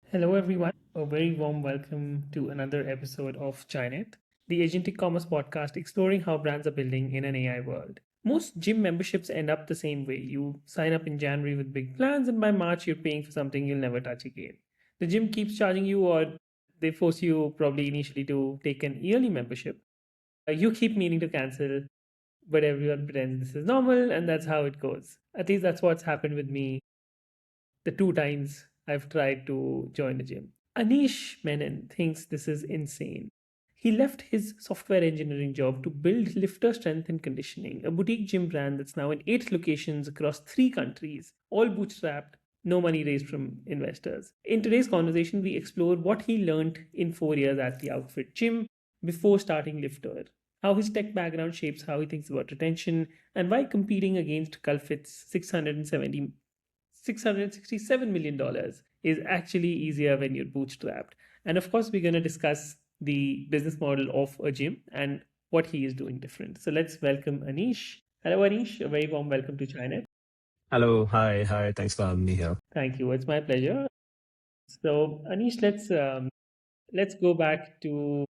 Hello, everyone. A very warm welcome to another episode of Chinet, the agentic commerce podcast exploring how brands are building in an AI world. Most gym memberships end up the same way. You sign up in January with big plans, and by March, you're paying for something you'll never touch again. The gym keeps charging you, or they force you probably initially to take an yearly membership. You keep meaning to cancel, but everyone pretends this is normal, and that's how it goes. At least that's what's happened with me the two times I've tried to join a gym. Anish Menon thinks this is insane. He left his software engineering job to build LIFTR Strength and Conditioning, a boutique gym brand that's now in 8 locations across 3 countries, all bootstrapped, no money raised from investors. In today's conversation, we explore what he learned in 4 years at the Outfit gym before starting LIFTR, how his tech background shapes how he thinks about retention, and why competing against Cultfit's 667 million dollars is actually easier when you're bootstrapped. And of course, we're going to discuss the business model of a gym and what he is doing different. So let's welcome Anish. Hello, Anish. A very warm welcome to China. Hello, hi. Thanks for having me here. Thank you. It's my pleasure. So, Anish, let's go back to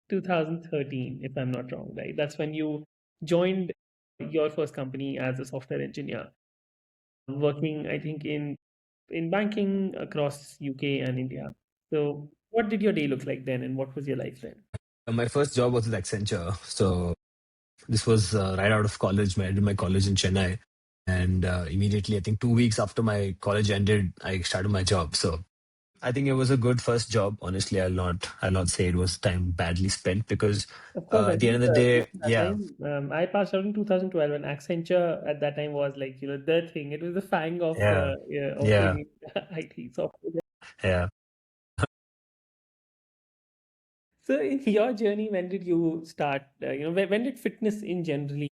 2013, if I'm not wrong, right? That's when you joined your first company as a software engineer, working, I think, in banking across UK and India. So, what did your day look like then, and what was your life then? My first job was with Accenture. So this was right out of college. I did my college in Chennai. And immediately, I think 2 weeks after my college ended, I started my job. So I think it was a good first job. Honestly, I'll not say it was time badly spent because Of course, I at the think end of the day, that yeah, time I passed out in 2012, and Accenture at that time was like the thing. It was the fang of yeah, yeah, of yeah, Indian IT software. yeah. So, in your journey, when did you start? When did fitness in generally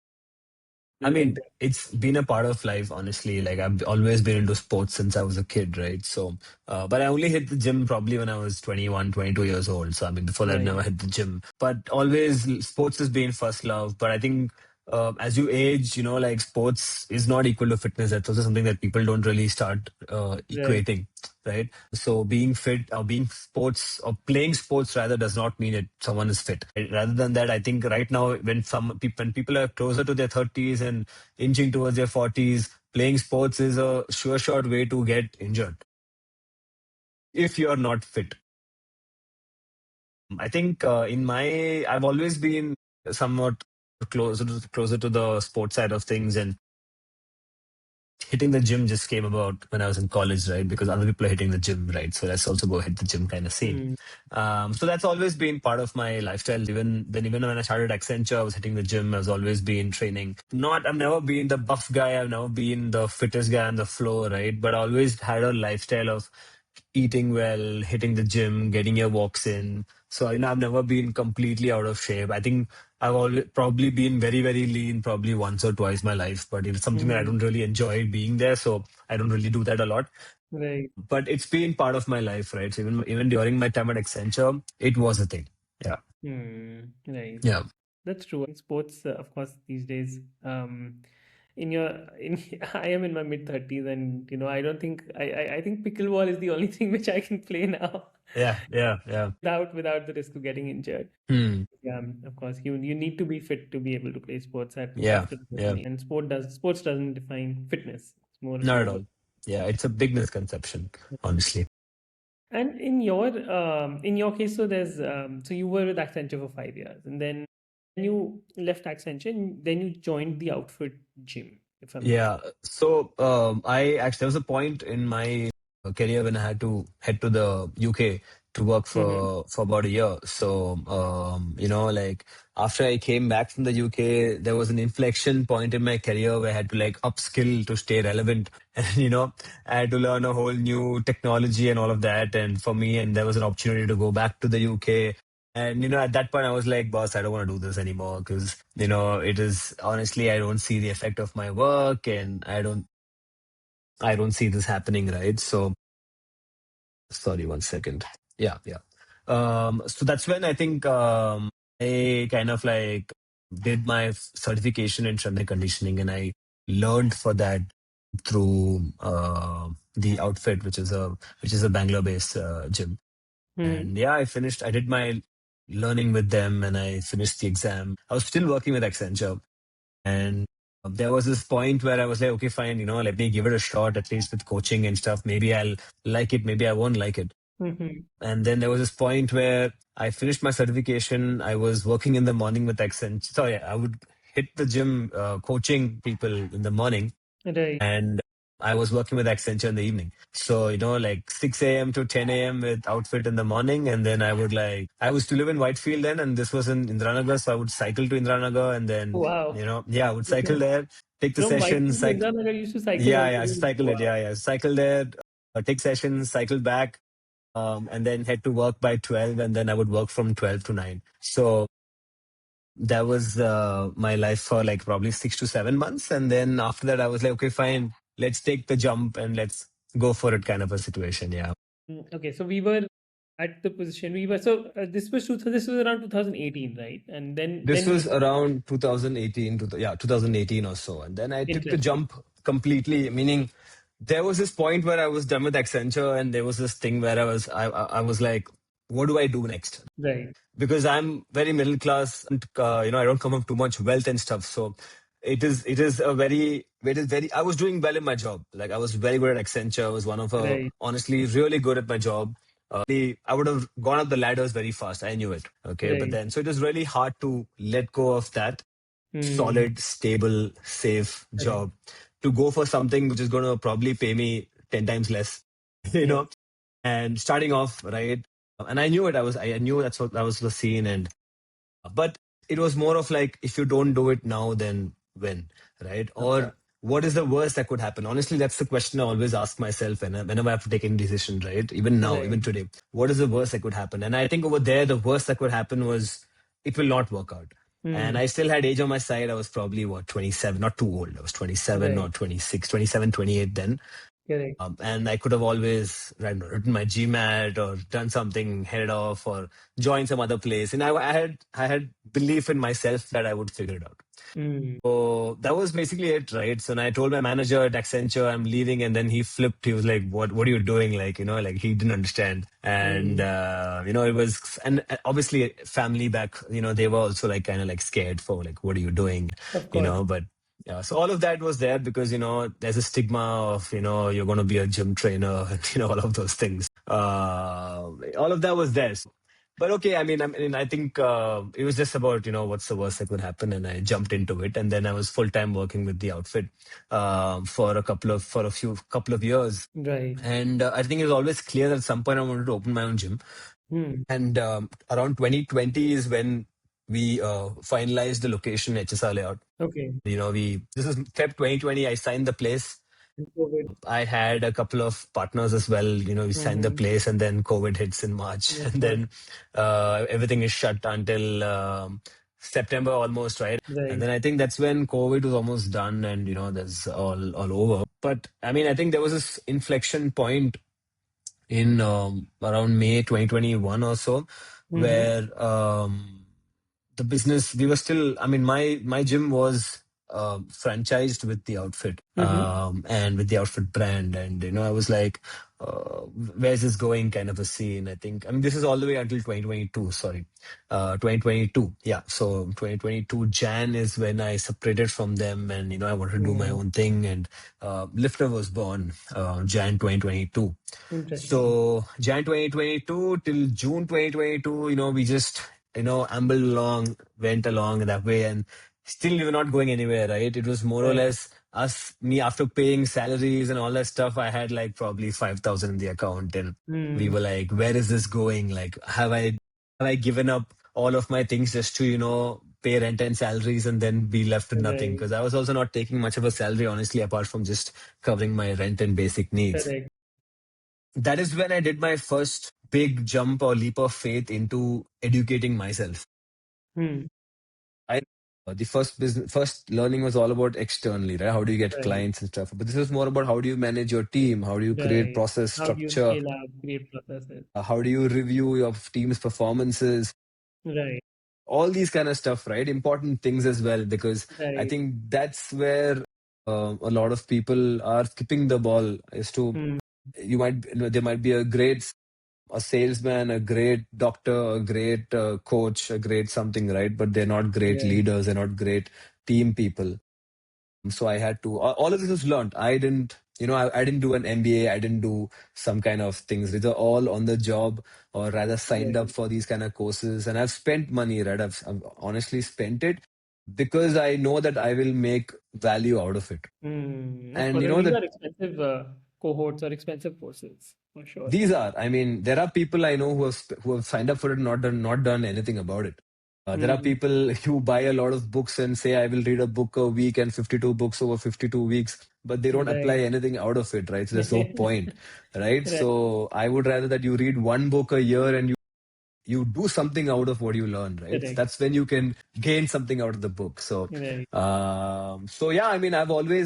I mean, enter? it's been a part of life, honestly. Like I've always been into sports since I was a kid, right? So, but I only hit the gym probably when I was 21, 22 years old. So, I mean, before that, I've Right, never hit the gym. But always sports has been first love. But I think as you age, like sports is not equal to fitness. That's also something that people don't really start right. equating, right? So being fit or being sports or playing sports rather does not mean it someone is fit. Rather than that, I think right now when people are closer to their 30s and inching towards their 40s, playing sports is a sure shot way to get injured if you are not fit. I think I've always been somewhat closer to the sports side of things, and hitting the gym just came about when I was in college, right? Because other people are hitting the gym, right? So let's also go hit the gym kind of scene. Hmm. So that's always been part of my lifestyle. Even when I started Accenture, I was hitting the gym. I've always been training. I've never been the buff guy. I've never been the fittest guy on the floor, right? But I always had a lifestyle of eating well, hitting the gym, getting your walks in. So, I've never been completely out of shape. I think I've always probably been very, very lean, probably once or twice my life, but it's something that I Hmm. don't really enjoy being there. So I don't really do that a lot, Right. but it's been part of my life, right? So even during my time at Accenture, it was a thing. Yeah. Hmm. Right. Yeah. That's true. In sports, of course, these days, in your in I am in my mid 30s, and I don't think I think pickleball is the only thing which I can play now Yeah. Yeah. Yeah. without the risk of getting injured. Hmm. Yeah, of course, you need to be fit to be able to play sports at Yeah. after a Yeah. certain age. And sports doesn't define fitness. It's more Not at more. all. Yeah. It's a big misconception, honestly. And in your case, so there's so you were with Accenture for 5 years, and then you left Accenture, and then you joined the Outfit gym, if I'm not Yeah. So I actually there was a point in my career when I had to head to the UK to work wrong. for about a year. So like after I came back from the UK, there was an inflection point in my career where I had to like upskill to stay relevant, and I had to learn a whole new technology and all of that. And for me, and there was an opportunity to go back to the UK. And at that point, I was like, boss, I don't want to do this anymore because it is honestly, I don't see the effect of my work, and I don't see this happening, right? So, sorry, one second. Yeah, yeah. So that's when I think I kind of like did my certification in strength and conditioning, and I learned for that. through the outfit, which is a Bangalore-based gym. Hmm. And yeah, I finished. I did my learning with them, and I finished the exam. I was still working with Accenture, and there was this point where I was like, okay, fine, let me give it a shot, at least with coaching and stuff. Maybe I'll like it, maybe I won't like it. Hmm. And then there was this point where I finished my certification. I was working in the morning with Accenture. Sorry, I would hit the gym, coaching people in the morning, Right. and I was working with Accenture in the evening. So, like 6 a.m. to 10 a.m. with outfit in the morning. And then I was to live in Whitefield then, and this was in Indiranagar. So I would cycle to Indiranagar and then, Wow. yeah, I would cycle there, take the From session, Whitefield to cycle. Indira Nagar, you used to cycle all Yeah, the yeah, way. cycle it. Wow. Yeah, yeah. Cycle there, take sessions, cycle back, and then head to work by 12. And then I would work from 12 to 9. So that was my life for like probably 6 to 7 months. And then after that, I was like, okay, fine, let's take the jump and let's go for it kind of a situation. Yeah. Okay, so we were at the position we were. So this was around 2018, right? And This then was around 2018 yeah, 2018 or so. And then I took the interesting. jump completely, meaning there was this point where I was done with Accenture, and there was this thing where I was like, what do I do next? Right. Because I'm very middle class, and I don't come from too much wealth and stuff. So it is very. I was doing well in my job. Like I was very good at Accenture. I was one of Right. honestly really good at my job. I would have gone up the ladders very fast. I knew it. Okay, but Right. then so it was really hard to let go of that Hmm. solid, stable, safe Correct. job to go for something which is going to probably pay me 10 times less. you Yes. know and starting off, right? And I knew it. I knew that's what that was the scene. And but it was more of like, if you don't do it now, then when, right? Of course. Or what is the worst that could happen? Honestly, that's the question I always ask myself whenever I have to take any decision, right? Even now, Right. even today, what is the worst that could happen? And I think over there, the worst that could happen was it will not work out. And Hmm. I still had age on my side. I was probably, what, 27, not too old. I was 27 Right. or 26, 27, 28 then. Correct. And I could have always, I don't know, written my GMAT or done something, headed off, or joined some other place. And I had belief in myself that I would figure it out. Hmm. So that was basically it, right? So when I told my manager at Accenture I'm leaving, and then he flipped. He was like, "What are you doing?" Like he didn't understand. And Hmm. it was, and obviously family back, they were also like kind of like scared for like, "What are you doing?" Of course. But yeah, so all of that was there because there's a stigma of you're going to be a gym trainer and all of those things. All of that was there. But okay, I think it was just about what's the worst that could happen, and I jumped into it, and then I was full time working with the outfit for a few couple of years, Right. and I think it was always clear that at some point I wanted to open my own gym, Hmm. and around 2020 is when we finalized the location HSR layout. Okay. We this is Feb 2020. I signed the place. COVID. I had a couple of partners as well. We signed the Hmm. place, and then COVID hits in March, Of and course. then everything is shut until September almost, right? And Right. then I think that's when COVID was almost done, and that's all over. But I think there was this inflection point in around May 2021 or so, Hmm. where the business we were still, my gym was franchised with the outfit, Hmm. and with the outfit brand. And I was like, where's this going kind of a scene. I think, this is all the way until 2022, sorry, 2022, yeah. So 2022 Jan is when I separated from them, and I wanted to do my Hmm. own thing. And LIFTR was born Jan 2022. Interesting. So Jan 2022 till June 2022, we just, ambled along, went along that way, and still we were not going anywhere, right? It was more or Right. less me after paying salaries and all that stuff. I had like probably 5,000 in the account, and we Hmm. were like, where is this going? Like, have I given up all of my things just to, pay rent and salaries and then be left with nothing? Right. Because I was also not taking much of a salary, honestly, apart from just covering my rent and basic needs. Correct. That is when I did my first big jump or leap of faith into educating myself. Hmm. I The first learning was all about externally, right? How do you get Right. clients and stuff? But this is more about how do you manage your team? How do you create Right. process How do you structure? scale up, create processes? How do you review your team's performances? Right. All these kind of stuff, right? Important things as well, because I Right. think that's where a lot of people are skipping the ball as to Mm. there might be a salesman, a great doctor, a great coach, a great something, right? But they're not great Right. leaders, they're not great team people. So I had to, all of this was learned. I didn't, I didn't do an MBA. I didn't do some kind of things. These are all on the job, or rather signed up Right. for these kind of courses. And I've spent money, right? I've honestly spent it because I know that I will make value out of it. Of And course. you And know these that are expensive cohorts or expensive courses for sure. these are, I mean, there are people I know who have signed up for it, and not done anything about it. There are Mm. people who buy a lot of books and say, I will read a book a week and 52 books over 52 weeks, but they don't apply Right. anything out of it, right? So there's no point, right? Right. So I would rather that you read one book a year and you do something out of what you learn, right? Correct. That's when you can gain something out of the book. So, Right. so yeah, I mean, I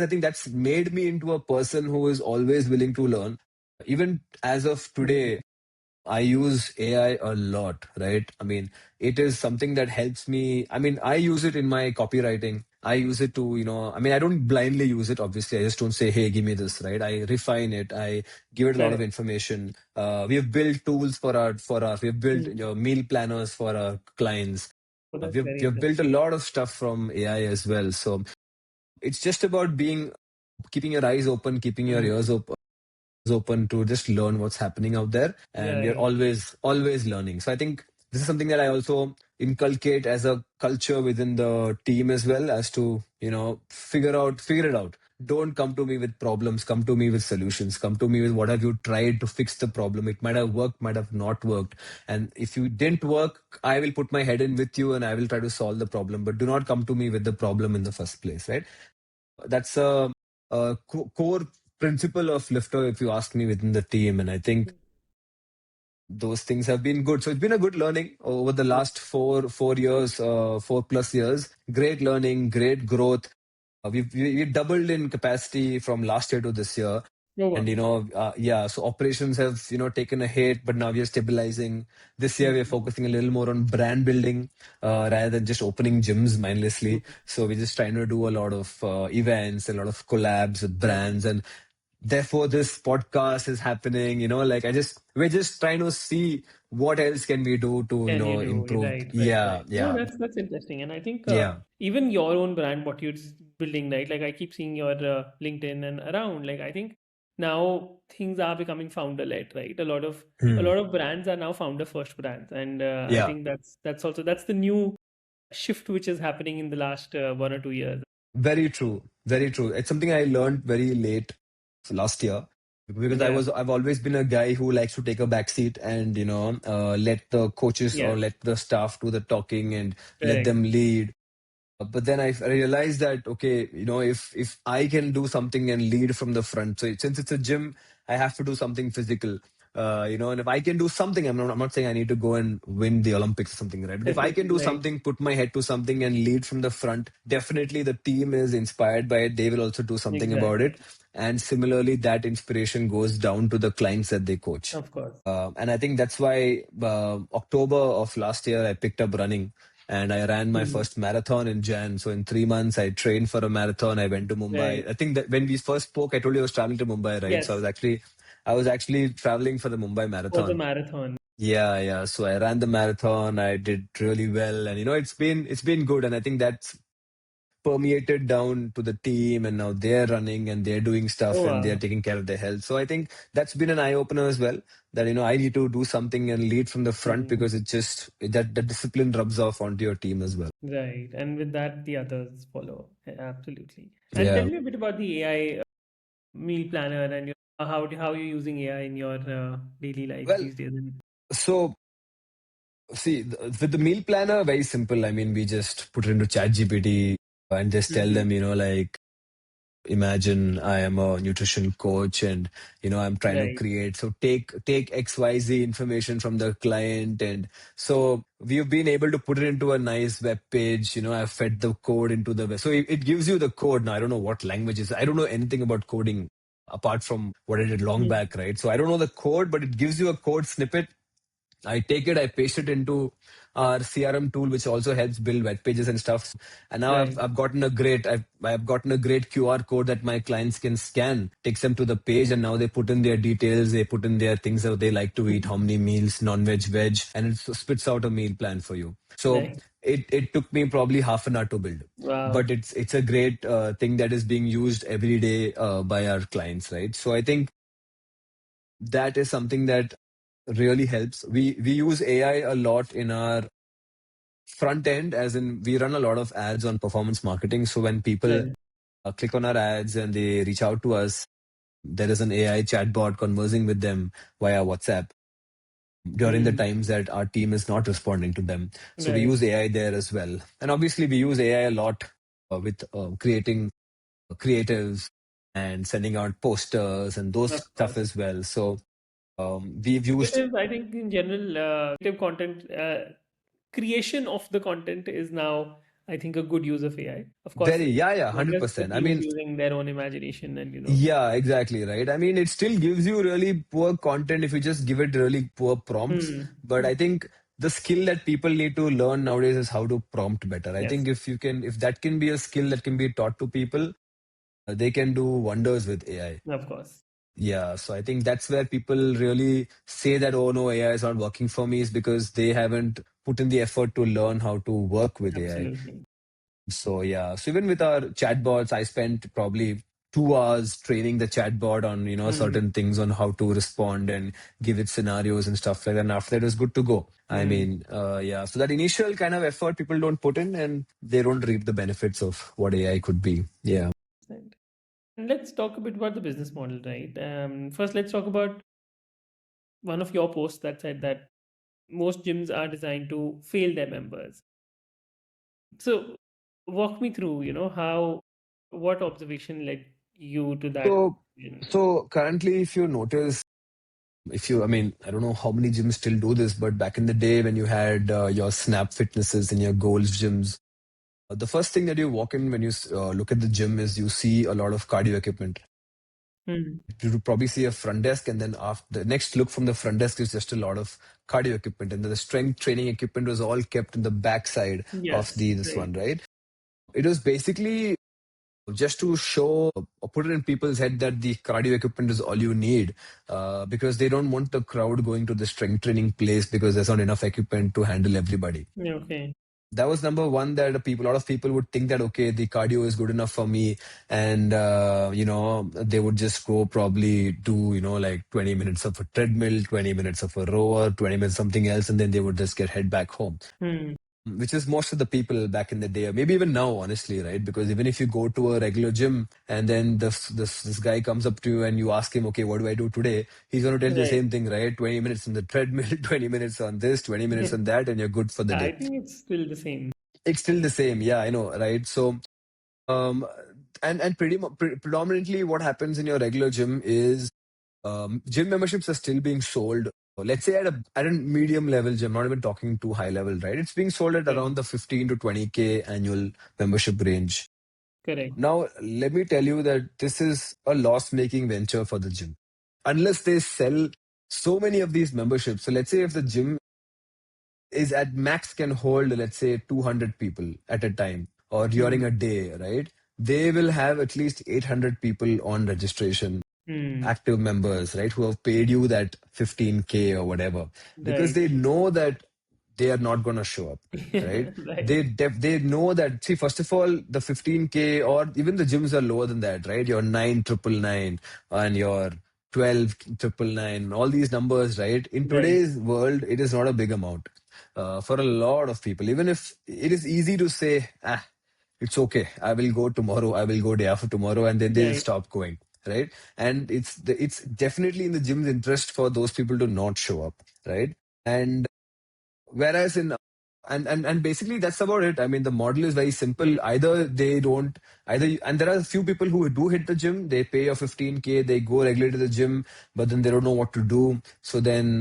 think that's made me into a person who is always willing to learn. Even as of Mm. today, I use AI a lot, right? I mean, it is something that helps me. I mean, I use it in my copywriting. I use it to, I mean, I don't blindly use it, obviously. I just don't say, hey, give me this, right? I refine it. I give it a lot of Correct. information. We have built tools we have built Mm. meal planners for our clients. So that's We very have built a interesting. lot of stuff from AI as well. So it's just about keeping your eyes open, keeping your Mm. ears open to just learn what's happening out there, and we are Right. always learning. So I think this is something that I also inculcate as a culture within the team as well, as to figure it out. Don't come to me with problems, come to me with solutions, come to me with what have you tried to fix the problem. It might have worked, might have not worked, and if you didn't work, I will put my head in with you and I will try to solve the problem, but do not come to me with the problem in the first place, right? That's a core principle of Lifter, if you ask me, within the team. And I think those things have been good. So it's been a good learning over the Mm. last 4 years, 4+ years. Great learning, great growth. We doubled in capacity from last year to this year. Oh, And, wow. yeah, so operations have, taken a hit, but now we are stabilizing. This year, we're Mm. focusing a little more on brand building rather than just opening gyms mindlessly. Mm. So we're just trying to do a lot of events, a lot of collabs with Right. brands. And therefore this podcast is happening, like we're just trying to see what else can we do to, Can you do? improve. Right, right, Yeah, right. No, yeah, that's interesting. And I think yeah. even your own brand, what you're building, right? Like I keep seeing your LinkedIn and around. Like I think now things are becoming founder led, right? A Hmm. lot of brands are now founder first brands, and I Yeah, think that's the new shift which is happening in the last 1 or 2 years. very true, very true. It's something I learned very late last year, because Yeah. I've always been a guy who likes to take a back seat and let the coaches or Yes. let the staff do the talking and let Correct. them lead. But then I realized that, okay, if I can do something and lead from the front, so since it's a gym, I have to do something physical. And if I can do something, I'm not saying I need to go and win the Olympics or something, right? But if I can do Right. something, put my head to something and lead from the front, definitely the team is inspired by it. They will also do something about it. Exactly. And similarly, that inspiration goes down to the clients that they coach. Of course. And I think that's why October of last year, I picked up running and I ran my Mhm. first marathon in Jan. So in 3 months, I trained for a marathon. I went to Right. Mumbai. I think that when we first spoke, I told you I was traveling to Mumbai, right? So Yes. I was actually traveling for the Mumbai For the marathon. marathon. Yeah, yeah. So I ran the marathon. I did really well, and it's been good. And I think that's permeated down to the team, and now they're running and they're doing Oh, stuff and they're wow. taking care of their health. So I think that's been an eye opener as well, that I need to do something and lead from the front, Mhm. because it just that discipline rubs off onto your team as well. Right. And with that, the others follow. Absolutely. And tell Yeah. me a bit about the AI meal planner and how you're using AI in your daily life Well, these days. And so see, with the meal planner, very simple. I mean, we just put it into ChatGPT and just tell Mhm. them, like, imagine I am a nutrition coach and I'm trying to Right. create, so take XYZ information from the client, and so we've been able to put it into a nice web page. I've fed the code into the web, so it gives you the code. Now I don't know what languages, I don't know anything about coding apart from what I did long Mhm. back, right? So I don't know the code, but it gives you a code snippet. I take it, I paste it into our CRM tool, which also helps build web pages and stuff. And now Right. I've gotten a great QR code that my clients can scan, takes them to the page, and now they put in their details, they put in their things that they like to eat, how many meals, non-veg, veg, and it spits out a meal plan for you. So Right. it took me probably half an hour to build, Wow. but it's a great thing that is being used every day by our clients, right? So I think that is something that really helps. We use AI a lot in our front end, as in we run a lot of ads on performance marketing. So when people Right. click on our ads and they reach out to us, there is an AI chatbot conversing with them via WhatsApp during the Hmm. times that our team is not responding to them. So we Right. use AI there as well. And obviously, we use AI a lot with creating creatives and sending out posters and those Of stuff course. as well. So we've used Creative, I think in general, creative content, creation of the content is now, I think, a good use of AI. Of course, yeah, I guess the 100%. I team is mean, using their own imagination and, yeah, exactly right. I mean, it still gives you really poor content if you just give it really poor prompts. hmm. But I think the skill that people need to learn nowadays is how to prompt better. I Yes, think if that can be a skill that can be taught to people, they can do wonders with AI. of course. Yeah, so I think that's where people really say that, oh no, AI is not working for me, is because they haven't put in the effort to learn how to work with AI. Absolutely. So yeah, so even with our chatbots, I spent probably 2 hours training the chatbot on Hmm. certain things on how to respond and give it scenarios and stuff like that. And after that, it was good to go. I Hmm. mean, yeah. So that initial kind of effort people don't put in, and they don't reap the benefits of what AI could be. Yeah. And let's talk a bit about the business model, right? First, let's talk about one of your posts that said that most gyms are designed to fail their members. So, walk me through, what observation led you to that So conclusion? so currently, if you notice, I mean, I don't know how many gyms still do this, but back in the day when you had your Snap Fitnesses and your Goals gyms, the first thing that you walk in when you look at the gym is you see a lot of cardio equipment. Hmm. You would probably see a front desk, and then after the next look from the front desk is just a lot of cardio equipment, and then the strength training equipment was all kept in the back side of Yes, the this right. one, right? It was basically just to show or put it in people's head that the cardio equipment is all you need, because they don't want the crowd going to the strength training place because there's not enough equipment to handle everybody. Yeah, okay. That was number one, that a lot of people would think that, okay, the cardio is good enough for me, and they would just go probably do like 20 minutes of a treadmill, 20 minutes of a rower, 20 minutes something else, and then they would just get head back home, Hmm. which is most of the people back in the day, or maybe even now, honestly, right? Because even if you go to a regular gym and then this guy comes up to you and you ask him, okay, what do I do today? He's going to tell you the Right. same thing, right? 20 minutes on the treadmill, 20 minutes on this, 20 minutes on that, and you're good for the I day. think it's still the same. It's still the same, yeah, I know, right? So um and predominantly what happens in your regular gym is, gym memberships are still being sold, let's say at a medium level gym, not even talking too high level, right? It's being sold at Right. around the 15 to 20K annual membership range. Correct. Now let me tell you that this is a loss making venture for the gym unless they sell so many of these memberships. So let's say if the gym is at max can hold, let's say, 200 people at a time or during Hmm. a day, right? They will have at least 800 people on registration, Hmm. active members, right, who have paid you that 15K or whatever, because Right. they know that they are not going to show up, right? Right. They know that. See, first of all, the 15K, or even the gyms are lower than that, right? Your 9,999 and your 12,999, all these numbers, right? In Right. today's world, it is not a big amount for a lot of people. Even if it is easy to say, it's okay, I will go tomorrow, I will go day after tomorrow, and then they'll Right. stop going, right? And it's definitely in the gym's interest for those people to not show up, right? And whereas in and basically that's about it. I mean, the model is very simple. Hmm. Either they don't, and there are a few people who do hit the gym. They pay a 15K, they go regularly to the gym, but then they don't know what to do. So then,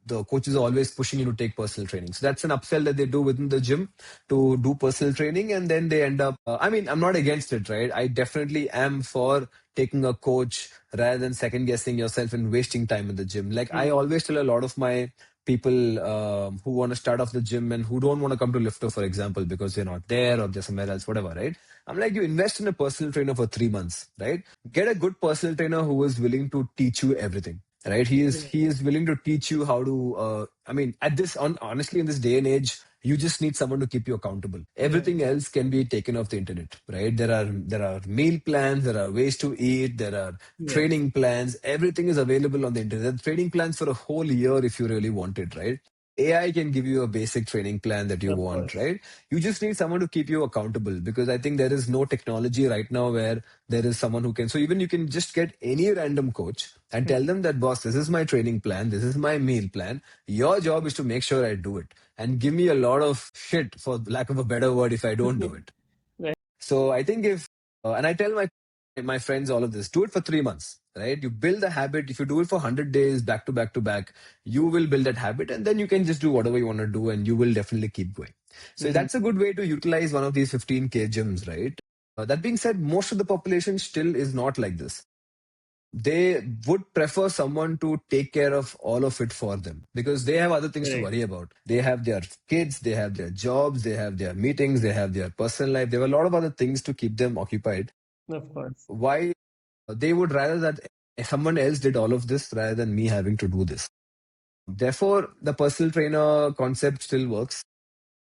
the coaches are always pushing you to take personal training. So that's an upsell that they do within the gym to do personal training, and then they end up. I mean, I'm not against it, right? I definitely am for taking a coach rather than second guessing yourself and wasting time in the gym. Like I Hmm. always tell a lot of my people who want to start off the gym and who don't want to come to LIFTR, for example, because they're not there or they're somewhere else, whatever, right? I'm like, you invest in a personal trainer for 3 months, right? Get a good personal trainer who is willing to teach you everything, right? He is willing to teach you how to. I mean, honestly, in this day and age, you just need someone to keep you accountable. Right. Everything else can be taken off the internet, right? There are meal plans, there are ways to eat, there are Yes. training plans. Everything is available on the internet. There are training plans for a whole year if you really want it, right? AI can give you a basic training plan that you Of want, course. right? You just need someone to keep you accountable because I think there is no technology right now where there is someone who can. So even you can just get any random coach and tell them that, boss, this is my training plan, this is my meal plan. Your job is to make sure I do it and give me a lot of shit, for lack of a better word, if I don't do it. Right. So I think if, and I tell my friends all of this, do it for 3 months, right? You build the habit. If you do it for 100 days back to back to back, you will build that habit and then you can just do whatever you want to do and you will definitely keep going. So Mhm. that's a good way to utilize one of these 15K gyms, right? That being said, most of the population still is not like this. They would prefer someone to take care of all of it for them because they have other things to Correct. worry about. They have their kids, they have their jobs, they have their meetings, they have their personal life. They have a lot of other things to keep them occupied. Of course. Why they would rather that someone else did all of this rather than me having to do this. Therefore, the personal trainer concept still works.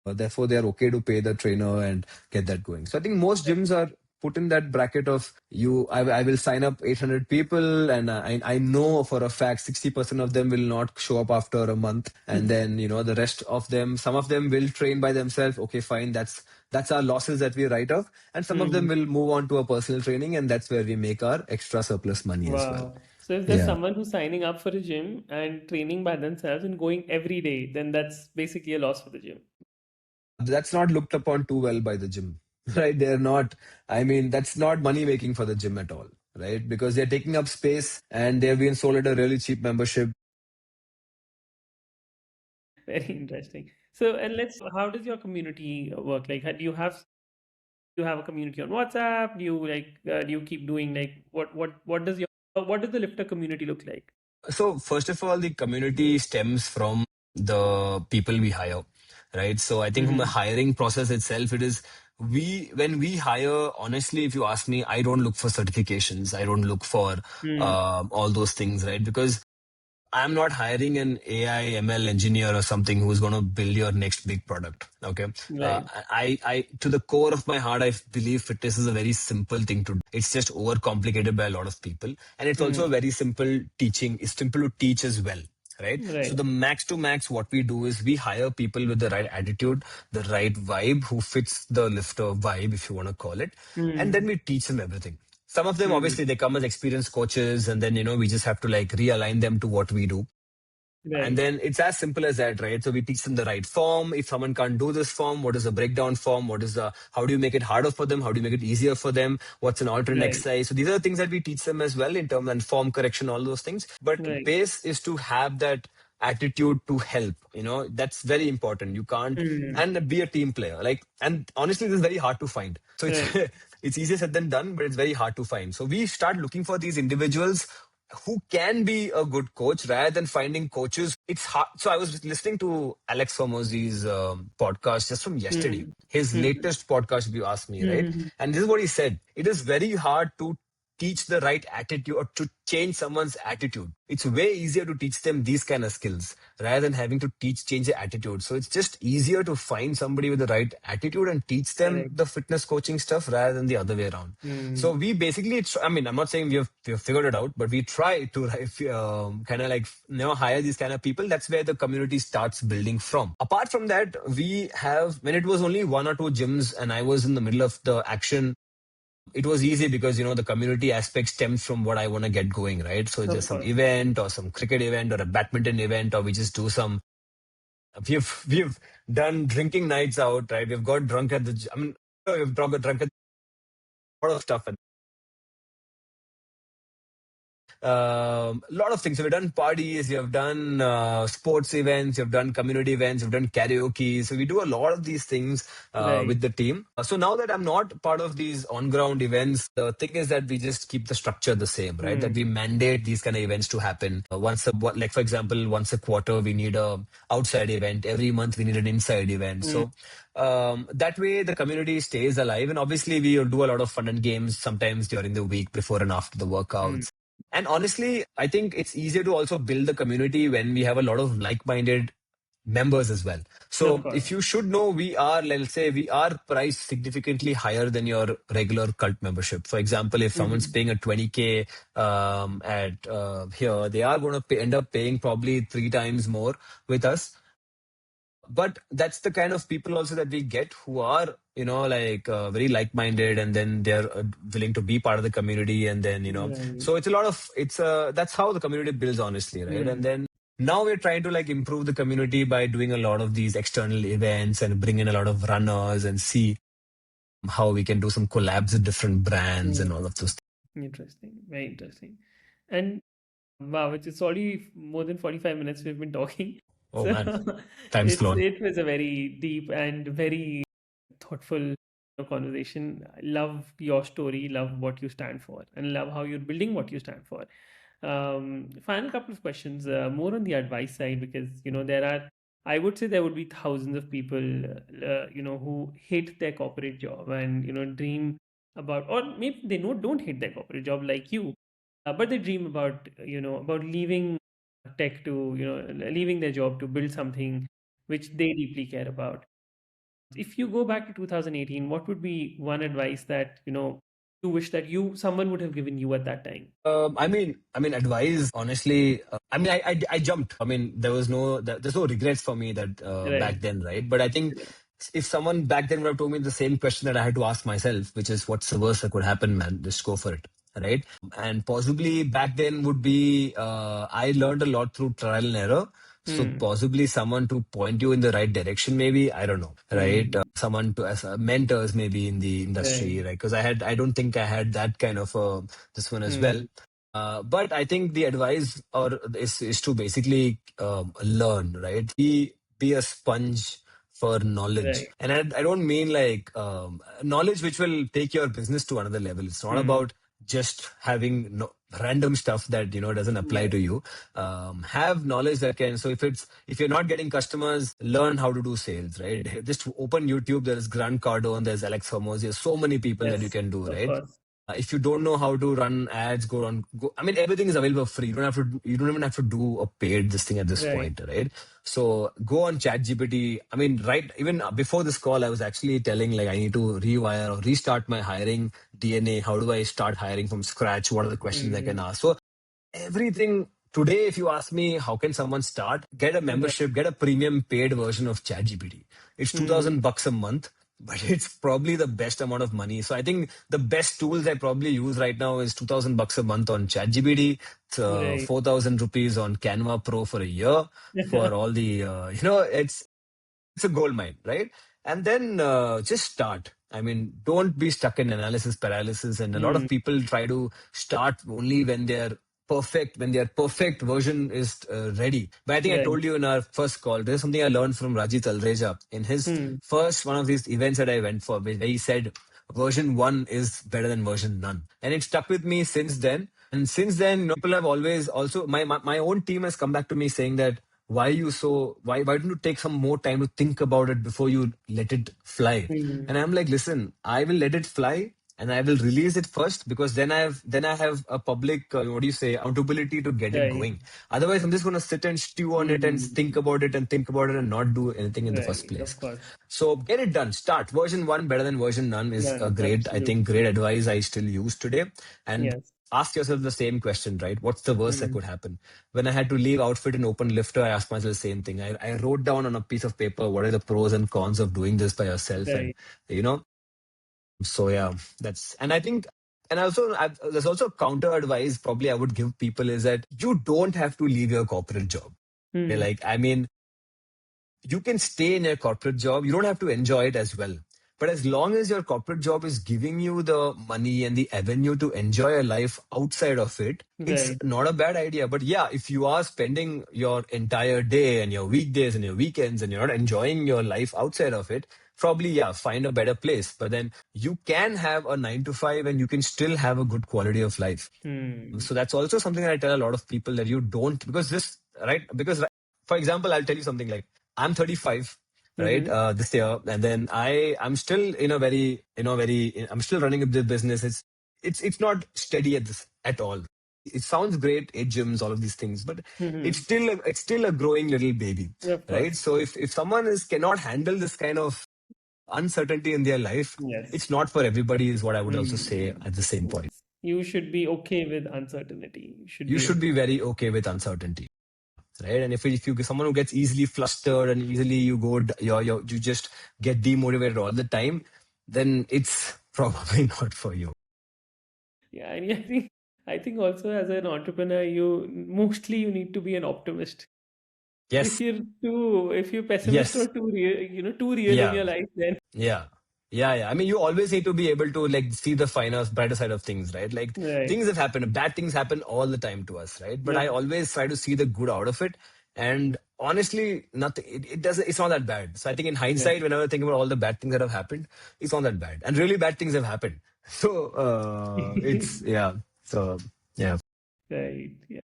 Therefore, they are okay to pay the trainer and get that going. So I think most gyms are put in that bracket of you. I will sign up 800 people, and I know for a fact 60% of them will not show up after a month, and then the rest of them, some of them will train by themselves. Okay, fine, that's our losses that we write off, and some of them Mhm. will move on to a personal training, and that's where we make our extra surplus money as well. Wow. So if there's Yeah. someone who's signing up for a gym and training by themselves and going every day, then that's basically a loss for the gym. That's not looked upon too well by the gym, right? They're not, I mean, that's not money making for the gym at all, right? Because they're taking up space and they're being sold at a really cheap membership. Very interesting. So, and how does your community work? Like, do you have a community on WhatsApp? Do you keep doing like what does the lifter community look like? So, first of all, the community stems from the people we hire, right? So, I think from the Mm-hmm. hiring process itself, it is when we hire, honestly, if you ask me, I don't look for certifications, I don't look for Mm, all those things, right? Because I'm not hiring an AI ML engineer or something who's going to build your next big product. Okay. right. To the core of my heart, I believe fitness is a very simple thing to do. It's just overcomplicated by a lot of people. And it's also a Mm, very simple teaching. It's simple to teach as well. Right. So right. the max to max, what we do is we hire people with the right attitude, the right vibe, who fits the lifter vibe, if you want to call it. And then Mm, we teach them everything. Some of them, mm, obviously, they come as experienced coaches, and then, we just have to like realign them to what we do. And right. then it's as simple as that, right? So we teach them the right form. If someone can't do this form, what is the breakdown form? How do you make it harder for them? How do you make it easier for them? What's an alternate Right. exercise? So these are the things that we teach them as well in terms and form correction, all those things. But Right. base is to have that attitude to help. That's very important. You can't, Mm, and be a team player. And honestly, this is very hard to find. So it's, right. it's easier said than done, but it's very hard to find. So we start looking for these individuals who can be a good coach rather than finding coaches. It's hard. So I was listening to Alex Hormozy's podcast just from yesterday, Mm, his mm, latest podcast, if you ask me, right? mm, And this is what he said. It is very hard to teach the right attitude or to change someone's attitude. It's way easier to teach them these kind of skills rather than having to change their attitude. So it's just easier to find somebody with the right attitude and teach them correct. the fitness coaching stuff rather than the other way around. So Mm, we basically, I mean, I'm not saying we have figured it out, but we try to kind of like hire these kind of people. That's where the community starts building from. Apart from that, we have, when it was only one or two gyms and I was in the middle of the action, it was easy because the community aspect stems from what I want to get going, right? So there's of some course. event or some cricket event or a badminton event, or we just do some. We've done drinking nights out, right? We've got drunk at the. I mean, we've drunk at a lot of stuff. A lot of things. So we've done parties, we have done sports events, we've done community events, we've done karaoke. So we do a lot of these things Right. with the team. So now that I'm not part of these on-ground events, the thing is that we just keep the structure the same, right? That Hmm. we mandate these kind of events to happen like for example, once a quarter we need a outside event. Every month we need an inside event. Hmm. So that way the community stays alive. And obviously we do a lot of fun and games sometimes during the week before and after the Hmm. workouts. And honestly, I think it's easier to also build the community when we have a lot of like-minded members as well. Of So if course. you should know, let's say we are priced significantly higher than your regular cult membership. For example, if someone's Hmm. paying a 20K at here, they are going to end up paying probably 3 times more with us. But that's the kind of people also that we get who are like very like-minded, and then they're willing to be part of the community, and then Right. so it's a lot of that's how the community builds, honestly, right? And Hmm. then now we're trying to like improve the community by doing a lot of these external events and bring in a lot of runners and see how we can do some collabs with different brands Hmm. and all of those things. Interesting. Very interesting. And wow, it's already more than 45 minutes we've been talking. Oh So man, time's flown. it was a very deep and very thoughtful conversation. I love your story, love what you stand for, and love how you're building what you stand for. Final couple of questions, more on the advice side, because there are, I would say there would be thousands of people, who hate their corporate job and dream about, or maybe they don't hate their corporate job like you, but they dream about about leaving tech to leaving their job to build something which they deeply care about. If you go back to 2018, what would be one advice that you wish that someone would have given you at that time? I mean, advice. Honestly, I jumped. I mean, there's no regrets for me that back Right. then, right? But I think if someone back then would have told me the same question that I had to ask myself, which is, what's the worst that could happen, man? Just go for it, right? And possibly back then would be, I learned a lot through trial and error. So Hmm. possibly someone to point you in the right direction, maybe, I don't know, right? Hmm. Someone to as mentors maybe in the industry, Right. right? Because I don't think I had that kind of this one as well. Hmm. But I think the advice is to basically learn, right? Be a sponge for knowledge, Right. and I don't mean like knowledge which will take your business to another level. It's not Hmm. about just having random stuff that doesn't apply Right. to you. Have knowledge that can. So if you're not getting customers, learn how to do sales, right? Just open YouTube. There's Grant Cardone, there's Alex Hormozi. There's so many people that you Yes. can do, Of right? course. If you don't know how to run ads, go. I mean, everything is available for free. You don't have to. You don't even have to do a paid this thing at this Right. point, right? So go on ChatGPT. I mean, right. Even before this call, I was actually telling like I need to rewire or restart my hiring DNA. How do I start hiring from scratch? What are the questions I can Hmm. ask? So everything today, if you ask me, how can someone start? Get a Right. membership, get a premium paid version of ChatGPT. It's Hmm. $2,000 a month, but it's probably the best amount of money. So I think the best tools I probably use right now is $2,000 a month on ChatGPT, it's, Right. 4,000 rupees on Canva Pro for a year for all the, it's a gold mine, right? And then just start. I mean, don't be stuck in analysis paralysis. And a lot Hmm. of people try to start only when their perfect version is ready. But I think I Right. told you in our first call, there's something I learned from Rajit Alreja in his Hmm. first one of these events that I went for, where he said, version one is better than version none. And it stuck with me since then. And since then, people have always also, my own team has come back to me saying that, why don't you take some more time to think about it before you let it fly? Hmm. And I'm like, listen, I will let it fly and I will release it first, because then I have a public what do you say, accountability to get it Right. going. Otherwise I'm just going to sit and stew on it and Hmm. think about it and think about it and not do anything in the first Right. place. Of course. So get it done. Start. Version one better than version none is a None. great, I think, Absolutely. great advice I still use today. And Yes. ask yourself the same question, right? What's the worst that Hmm. could happen? When I had to leave Outfit and open LIFTR, I asked myself the same thing. I wrote down on a piece of paper what are the pros and cons of doing this by yourself, and Right. you know. So yeah, that's and I think. And also, there's also counter advice probably I would give people is that you don't have to leave your corporate job. Okay, Hmm. like, I mean, you can stay in a corporate job. You don't have to enjoy it as well. But as long as your corporate job is giving you the money and the avenue to enjoy a life outside of it, it's Right. not a bad idea. But yeah, if you are spending your entire day and your weekdays and your weekends and you're not enjoying your life outside of it, probably, yeah, find a better place. But then you can have a 9 to 5 and you can still have a good quality of life. Hmm. So that's also something that I tell a lot of people, that you don't, because this, right? Because, for example, I'll tell you something like, I'm 35, right? Mm-hmm. This year. And then I'm still in a very, I'm still running a business. It's not steady at all. It sounds great, 8 gyms, all of these things, but Mm-hmm. it's still a growing little baby, Of right? course. So if someone cannot handle this kind of uncertainty in their life, Yes. it's not for everybody, is what I would also say Mm. at the same point. Yes. You should be okay with uncertainty. You should You be should okay. be very okay with uncertainty, right? And if you someone who gets easily flustered and easily you go you just get demotivated all the time, then it's probably not for you. Yeah, and I think also as an entrepreneur, you need to be an optimist. Yes, If you're pessimist or yes, too real in yeah, your life, then yeah. Yeah. I mean, you always need to be able to like see the finer, brighter side of things, right? Like right. things have happened, bad things happen all the time to us, right? But I Yep. always try to see the good out of it. And honestly, nothing, it doesn't, it's not that bad. So I think in Yep. hindsight, whenever I think about all the bad things that have happened, it's not that bad. And really bad things have happened. So, yeah. So, yeah. Right. Yeah.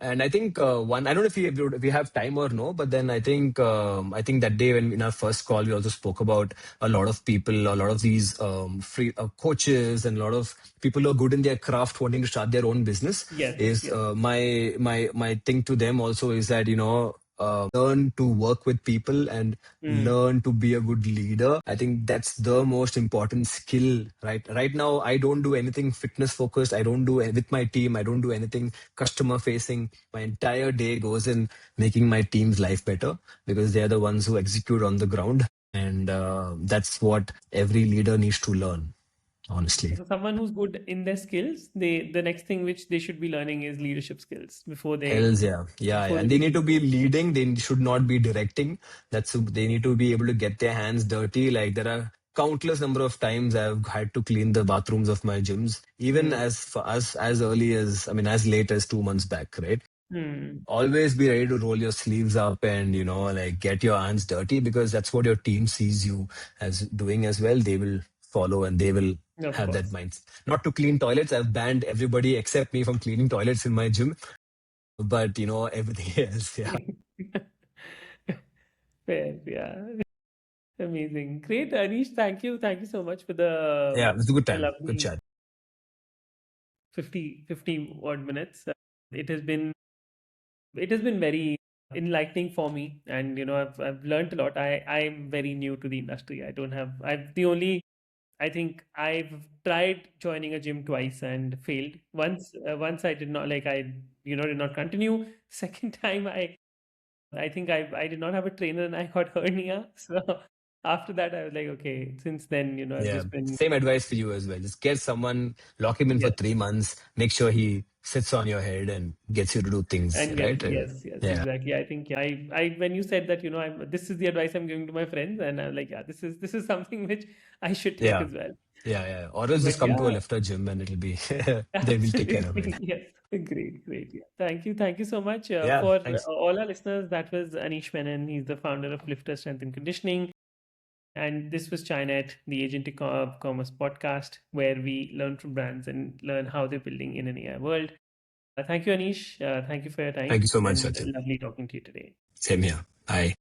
And I think I don't know if we have time or no, but then I think that day when in our first call we also spoke about a lot of people, a lot of these free coaches, and a lot of people who are good in their craft wanting to start their own business. Yes. Is Yes. my thing to them also is that learn to work with people and Mm. learn to be a good leader. I think that's the most important skill. Right now, I don't do anything fitness focused. I don't do with my team. I don't do anything customer facing. My entire day goes in making my team's life better, because they're the ones who execute on the ground. And that's what every leader needs to learn, honestly. So someone who's good in their skills, the next thing which they should be learning is leadership skills Hells yeah. Yeah. before they And they need to begin. be leading. They should not be directing. They need to be able to get their hands dirty. Like there are countless number of times I've had to clean the bathrooms of my gyms, even Mm. as for us, as early as, I mean, as late as 2 months back, right? Mm. Always be ready to roll your sleeves up and, like get your hands dirty, because that's what your team sees you as doing as well. They will follow and they will Of have that course. mindset. Not to clean toilets. I've banned everybody except me from cleaning toilets in my gym, but everything else, yeah. Fair. Yeah. Amazing. Great, Anish. Thank you. Thank you so much for the Yeah, it was a good time, good lovely chat. 50 odd minutes. It has been it has been very enlightening for me, and I've learned a lot. I'm very new to the industry. I don't have I've the only I think I've tried joining a gym twice and failed. Once I did not like I did not continue. Second time I think I did not have a trainer and I got hernia. So after that I was like, okay, since then, I've Yeah, just been same advice for you as well. Just get someone, lock him in for yes. 3 months, make sure he sits on your head and gets you to do things, And right? yes, Yeah, exactly. I think yeah, I when you said that, this is the advice I'm giving to my friends, and I'm like, yeah, this is something which I should take yeah, as well. yeah. Or else But just come to a yeah, LIFTR gym and it'll be, they will take care of it. absolutely. Yes. Great. Yeah. Thank you so much Yeah, for thanks. all our listeners. That was Anish Menon. He's the founder of LIFTR Strength and Conditioning. And this was Chinet, the Agentic Commerce podcast, where we learn from brands and learn how they're building in an AI world. Thank you, Anish. Thank you for your Thank time you so much, and Sachin. lovely talking to you today. Same here. Bye.